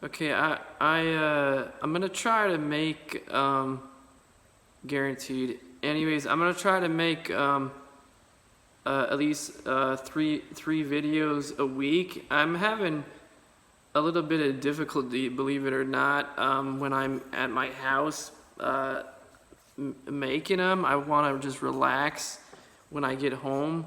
Okay, I'm gonna try to make guaranteed. Anyways, I'm gonna try to make at least three videos a week. I'm having a little bit of difficulty, believe it or not, when I'm at my house making them. I want to just relax when I get home.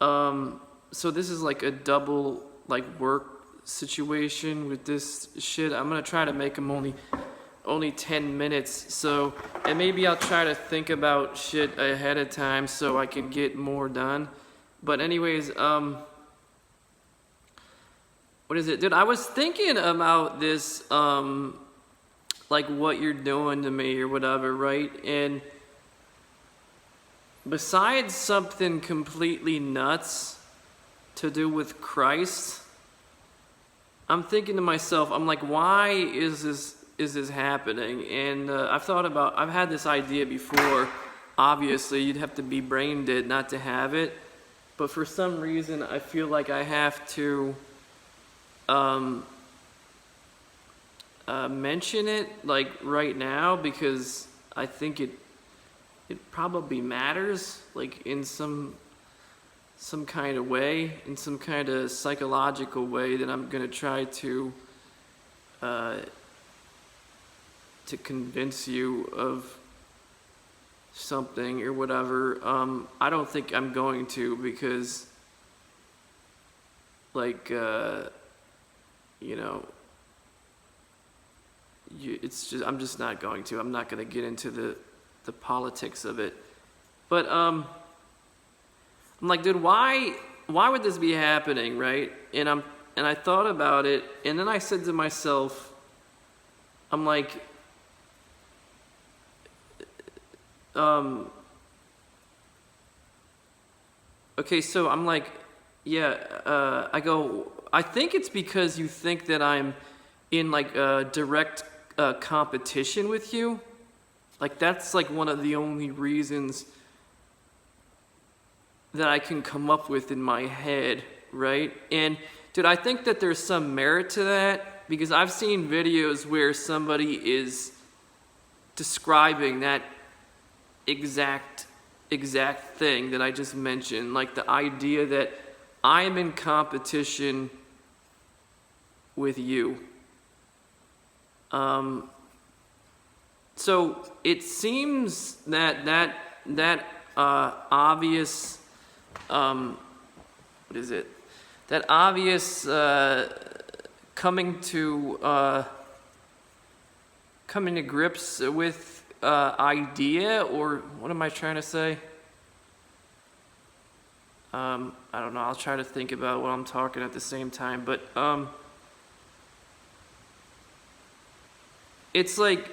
So this is like a double like work situation with this shit. I'm gonna try to make them only 10 minutes. So, and maybe I'll try to think about shit ahead of time so I can get more done. But anyways, what is it? Dude, I was thinking about this, like what you're doing to me or whatever, right? And besides something completely nuts to do with Christ, I'm thinking to myself, I'm like, why is this happening? And I've had this idea before. Obviously, you'd have to be brain dead not to have it. But for some reason, I feel like I have to mention it like right now because I think it probably matters, like in some kind of way, in some kind of psychological way that I'm gonna try to convince you of something or whatever. I don't think I'm going to because, like, you know, it's just I'm just not going to. I'm not going to get into the politics of it. But I'm like, dude, why would this be happening, right? And I thought about it, and then I said to myself, I'm like, okay, so I'm like, yeah, I think it's because you think that I'm in like a direct competition with you. Like that's like one of the only reasons that I can come up with in my head, right? And dude, I think that there's some merit to that because I've seen videos where somebody is describing that exact thing that I just mentioned, like the idea that I am in competition with you. So it seems that obvious, what is it? That obvious coming to grips with idea, or what am I trying to say? I don't know. I'll try to think about what I'm talking at the same time, but it's like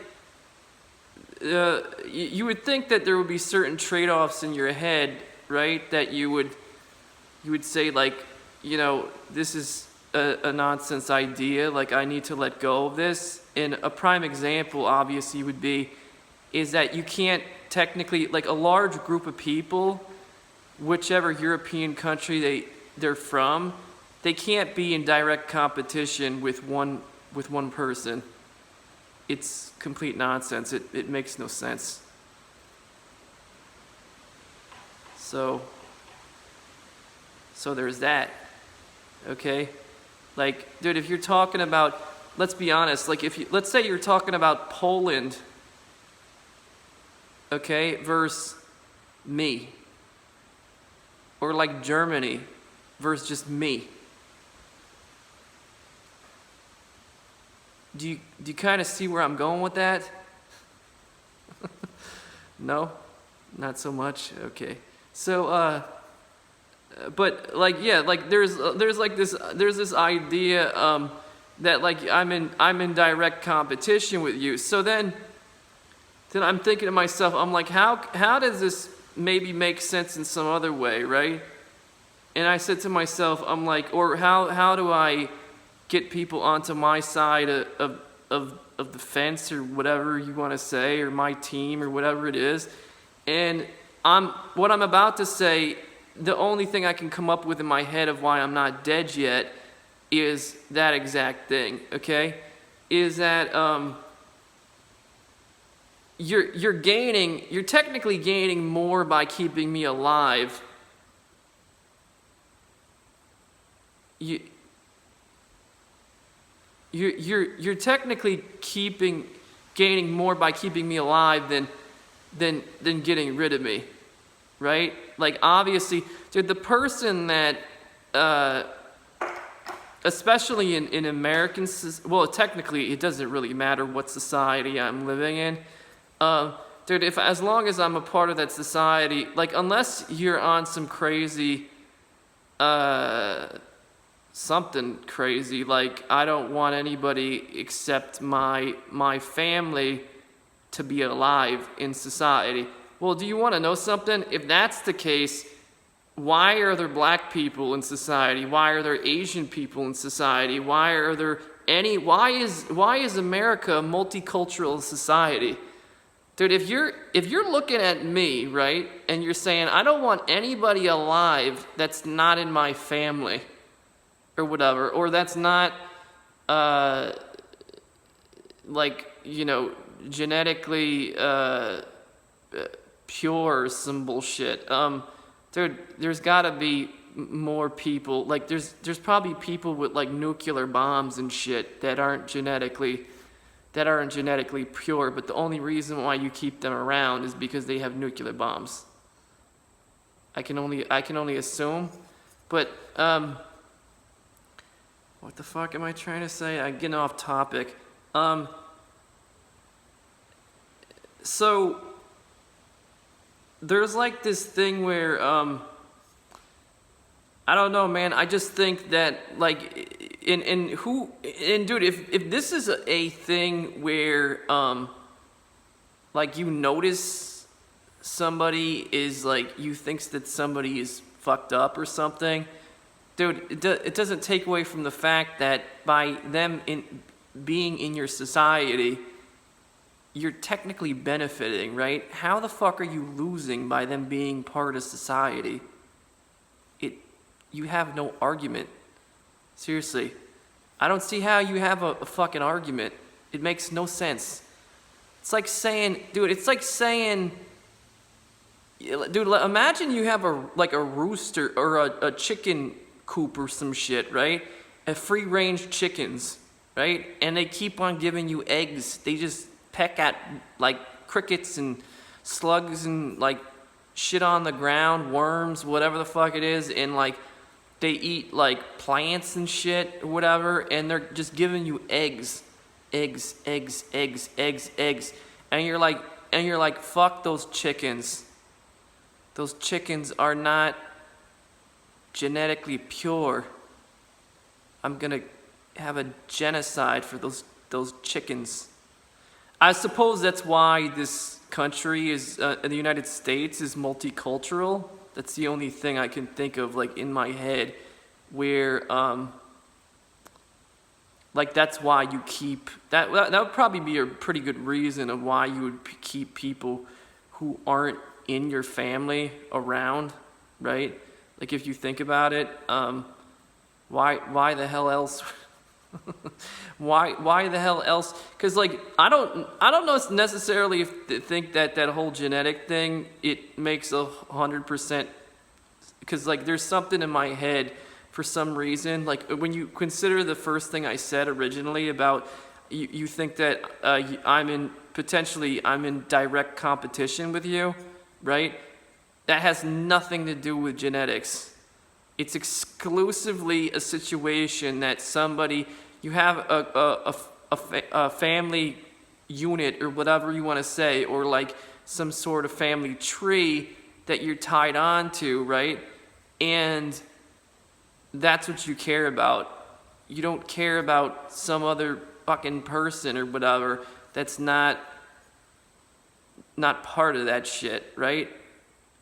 you would think that there would be certain trade-offs in your head, right? That you would say like, you know, this is a nonsense idea. Like I need to let go of this. And a prime example, obviously, would be is that you can't technically, like a large group of people, whichever European country they're from, they can't be in direct competition with one person. It's complete nonsense. It makes no sense. So there's that. Okay? Like, dude, if you're talking about, let's be honest, like let's say you're talking about Poland, okay, versus me. Or like Germany versus just me. Do you kind of see where I'm going with that? No? Not so much? Okay. So, but like, yeah, like there's this idea that like I'm in direct competition with you. So then I'm thinking to myself, I'm like, how does this maybe make sense in some other way, right? And I said to myself, I'm like, or how do I get people onto my side of the fence or whatever you want to say, or my team or whatever it is? And what I'm about to say, the only thing I can come up with in my head of why I'm not dead yet is that exact thing, okay? is that you're technically gaining more by keeping me alive. You're technically gaining more by keeping me alive than getting rid of me, right? Like, obviously, dude, the person that especially in American, well, technically it doesn't really matter what society I'm living in. Dude, as long as I'm a part of that society, like, unless you're on some crazy, something crazy, like, I don't want anybody except my family to be alive in society. Well, do you want to know something? If that's the case, why are there black people in society? Why are there Asian people in society? Why is America a multicultural society? Dude, if you're looking at me, right, and you're saying, I don't want anybody alive that's not in my family, or whatever, or that's not, like, you know, genetically pure or some bullshit. Dude, there's gotta be more people. Like, there's probably people with, like, nuclear bombs and shit that aren't genetically pure, but the only reason why you keep them around is because they have nuclear bombs. I can only assume, but what the fuck am I trying to say? I'm getting off topic. So there's like this thing where I don't know, man. I just think that, like, dude, if this is a thing where like, you notice somebody is, like, you thinks that somebody is fucked up or something, dude, it doesn't take away from the fact that by them being in your society, you're technically benefiting, right? How the fuck are you losing by them being part of society? You have no argument. Seriously. I don't see how you have a fucking argument. It makes no sense. It's like saying, dude, imagine you have a rooster or a chicken coop or some shit, right? Free-range chickens, right? And they keep on giving you eggs. They just peck at, like, crickets and slugs and, like, shit on the ground, worms, whatever the fuck it is, and, like, they eat, like, plants and shit or whatever, and they're just giving you eggs. Eggs. And you're like, fuck those chickens. Those chickens are not genetically pure. I'm gonna have a genocide for those chickens. I suppose that's why this country is, the United States, is multicultural. That's the only thing I can think of, like, in my head, where, like, that's why you keep, that would probably be a pretty good reason of why you would keep people who aren't in your family around, right? Like, if you think about it, why the hell else? Why the hell else? Because, like, I don't know necessarily think that whole genetic thing, it makes 100%, because, like, there's something in my head for some reason, like, when you consider the first thing I said originally about you think that I'm in direct competition with you, right? That has nothing to do with genetics. It's exclusively a situation that you have a family unit or whatever you want to say, or like some sort of family tree that you're tied on to, right? And that's what you care about. You don't care about some other fucking person or whatever that's not part of that shit, right?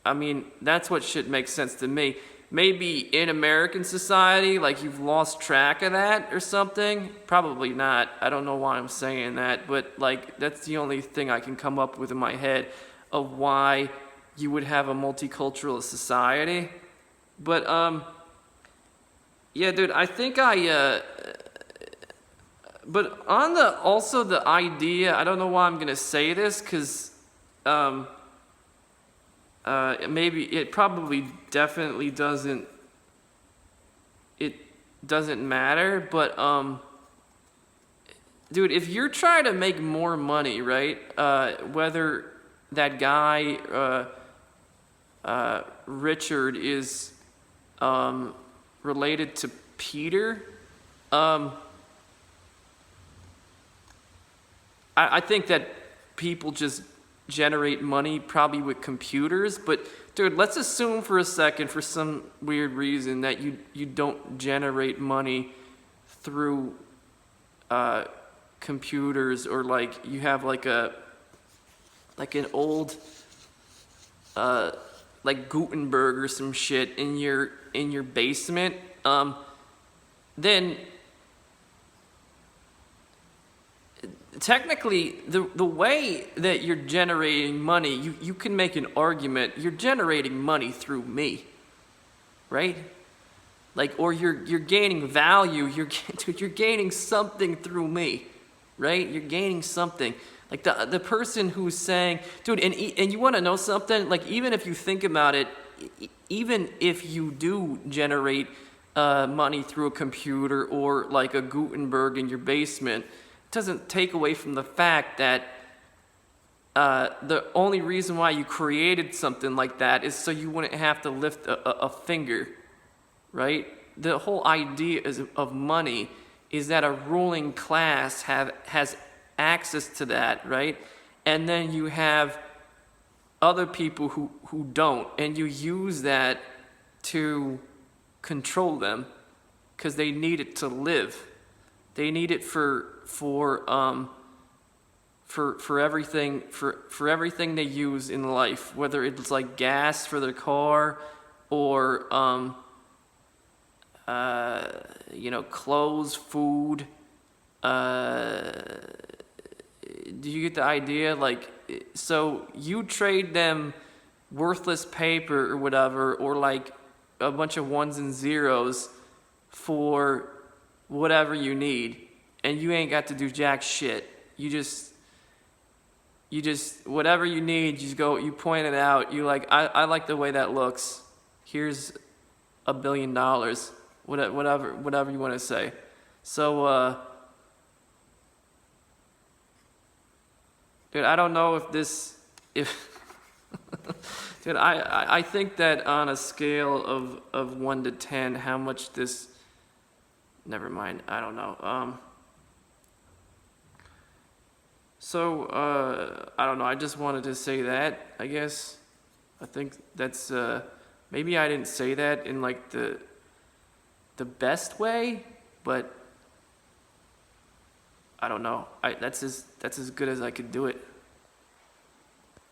I mean, that's what shit makes sense to me. Maybe in American society, like, you've lost track of that or something. Probably not. I don't know why I'm saying that, but, like, that's the only thing I can come up with in my head of why you would have a multicultural society. But, yeah, dude, I think but on the idea, I don't know why I'm gonna say this, because maybe it probably definitely doesn't matter, but dude, if you're trying to make more money, right? Whether that guy Richard is related to Peter, I think that people just generate money probably with computers, but dude, let's assume for a second, for some weird reason, that you don't generate money through computers, or like you have like an old like Gutenberg or some shit in your basement, then technically the way that you're generating money, you can make an argument you're generating money through me, right? Like, or you're gaining value, you're gaining something through me, right? You're gaining something. Like the person who's saying, dude, and you want to know something? Like, even if you think about it, even if you do generate money through a computer or like a Gutenberg in your basement, it doesn't take away from the fact that the only reason why you created something like that is so you wouldn't have to lift a finger, right? The whole idea of money is that a ruling class has access to that, right? And then you have other people who don't, and you use that to control them because they need it to live. They need it for everything, for everything they use in life, whether it's like gas for their car, or clothes, food. Do you get the idea? Like, so you trade them worthless paper or whatever, or like a bunch of ones and zeros for whatever you need, and you ain't got to do jack shit. You just whatever you need, you just go, you point it out, you like, I like the way that looks, here's $1 billion, whatever you want to say. So dude, I don't know if dude, I think that on a scale of 1 to 10, how much this, never mind, I don't know. So I don't know, I just wanted to say that, I guess. I think that's, maybe I didn't say that in like the best way, but I don't know. That's as good as I could do it.